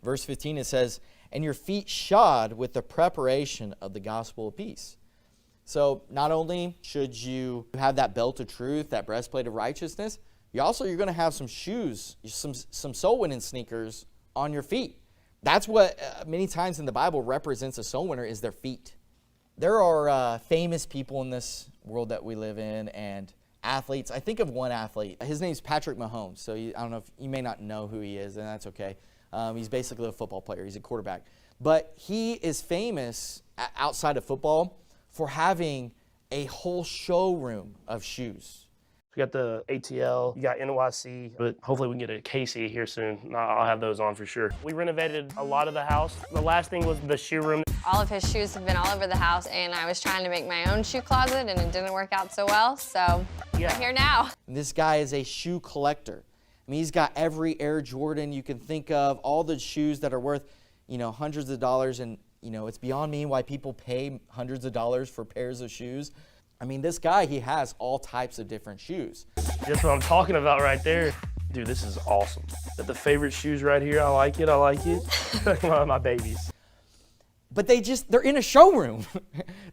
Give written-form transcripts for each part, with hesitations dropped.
Verse 15, it says, and your feet shod with the preparation of the gospel of peace. So not only should you have that belt of truth, that breastplate of righteousness, you're going to have some shoes, some soul winning sneakers on your feet. That's what many times in the Bible represents a soul winner, is their feet. There are famous people in this world that we live in, and athletes. I think of one athlete. His name's Patrick Mahomes. So I don't know if you may not know who he is, and that's okay. He's basically a football player. He's a quarterback. But he is famous outside of football for having a whole showroom of shoes. We got the ATL, you got NYC, but hopefully we can get a KC here soon. I'll have those on for sure. We renovated a lot of the house. The last thing was the shoe room. All of his shoes have been all over the house, and I was trying to make my own shoe closet, and it didn't work out so well, so I'm here now. And this guy is a shoe collector. I mean, he's got every Air Jordan you can think of, all the shoes that are worth, hundreds of dollars, and, it's beyond me why people pay hundreds of dollars for pairs of shoes. I mean, this guy, he has all types of different shoes. That's what I'm talking about right there. Dude, this is awesome. The favorite shoes right here, I like it. My babies. But they're in a showroom.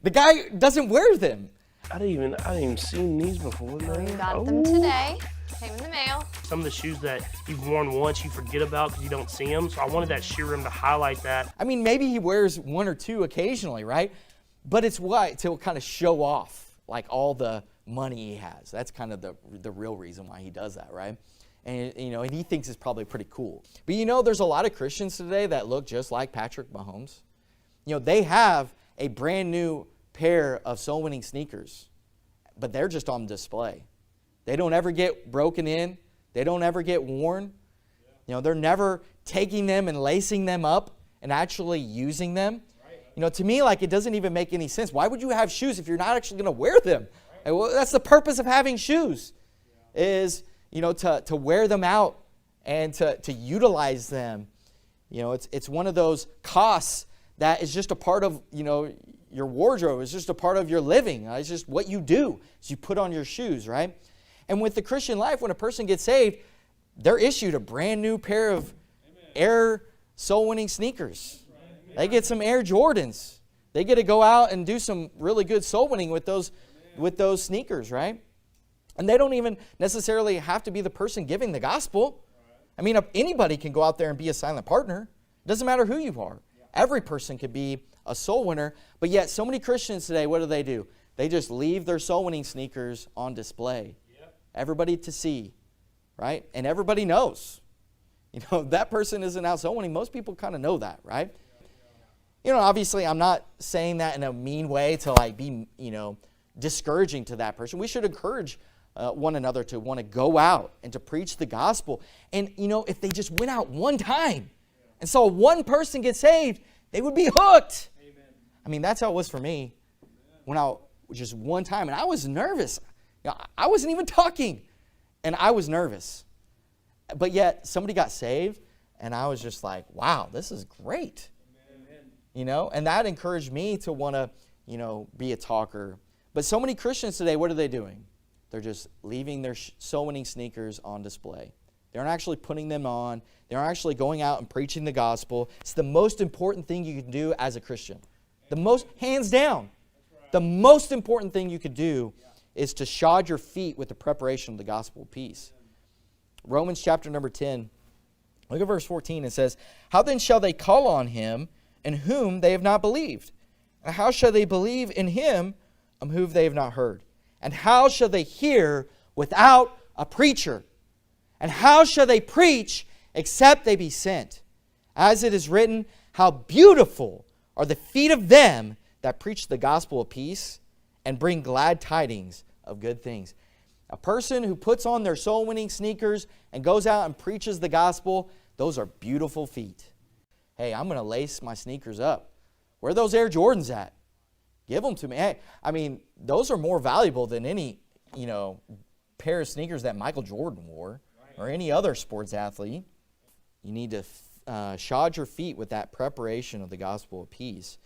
The guy doesn't wear them. I didn't even seen these before, man. We got them today. Came in the mail. Some of the shoes that you've worn once, you forget about because you don't see them. So I wanted that shoe room to highlight that. I mean, maybe he wears one or two occasionally, right? But it's what? To kind of show off, like, all the money he has. That's kind of the real reason why he does that, right? And, and he thinks it's probably pretty cool. But, there's a lot of Christians today that look just like Patrick Mahomes. They have a brand new pair of soul-winning sneakers, but they're just on display. They don't ever get broken in. They don't ever get worn. They're never taking them and lacing them up and actually using them. To me, it doesn't even make any sense. Why would you have shoes if you're not actually going to wear them? Well, that's the purpose of having shoes, is, to wear them out and to utilize them. It's one of those costs that is just a part of, your wardrobe. It's just a part of your living. It's just what you do, is you put on your shoes, right? And with the Christian life, when a person gets saved, they're issued a brand new pair of Air soul-winning sneakers. They get some Air Jordans. They get to go out and do some really good soul winning with those sneakers, right? And they don't even necessarily have to be the person giving the gospel. I mean, anybody can go out there and be a silent partner. It doesn't matter who you are. Every person could be a soul winner. But yet, so many Christians today, what do? They just leave their soul winning sneakers on display. Everybody to see, right? And everybody knows. That person isn't out soul winning. Most people kind of know that, right? Obviously, I'm not saying that in a mean way to be, discouraging to that person. We should encourage one another to want to go out and to preach the gospel. And, if they just went out one time and saw one person get saved, they would be hooked. Amen. I mean, that's how it was for me. Went out just one time, and I was nervous. I wasn't even talking, and I was nervous. But yet, somebody got saved, and I was just like, wow, this is great. And that encouraged me to want to, be a talker. But so many Christians today, what are they doing? They're just leaving their soul-winning sneakers on display. They aren't actually putting them on. They aren't actually going out and preaching the gospel. It's the most important thing you can do as a Christian. Hands down, the most important thing you could do is to shod your feet with the preparation of the gospel of peace. Romans chapter number 10, look at verse 14. It says, how then shall they call on him in whom they have not believed? And how shall they believe in him whom they have not heard? And how shall they hear without a preacher? And how shall they preach except they be sent? As it is written, how beautiful are the feet of them that preach the gospel of peace and bring glad tidings of good things. A person who puts on their soul-winning sneakers and goes out and preaches the gospel, those are beautiful feet. Hey, I'm going to lace my sneakers up. Where are those Air Jordans at? Give them to me. Hey, I mean, those are more valuable than any, pair of sneakers that Michael Jordan wore or any other sports athlete. You need to shod your feet with that preparation of the gospel of peace.